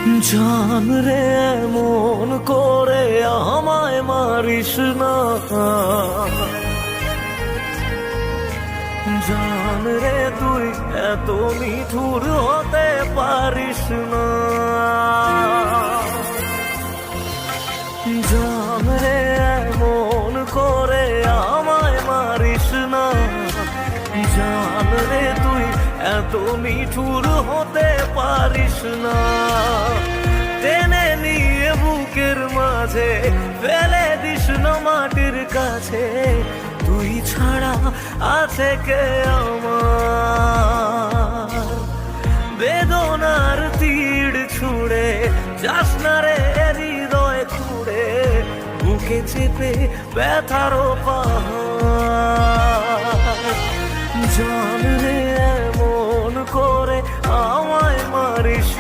জান রে এমন করে আমায় মারিস না, জান রে তুই এত নিঠুর হতে পারিস না। জান রে এমন করে আমায় মারিস না, জান রে তুই এত নিঠুর হতে পারিস না। টেনে নিয়ে বুকের মাঝে ফেলে দিস না মাটির কাছে, তুই ছাড়া আছে কে আমার। বেদনার তীর ছুঁড়ে যাস না রে হৃদয় খুঁড়ে, বুকে চেপে ব্যথারও পাহাড়। জান রে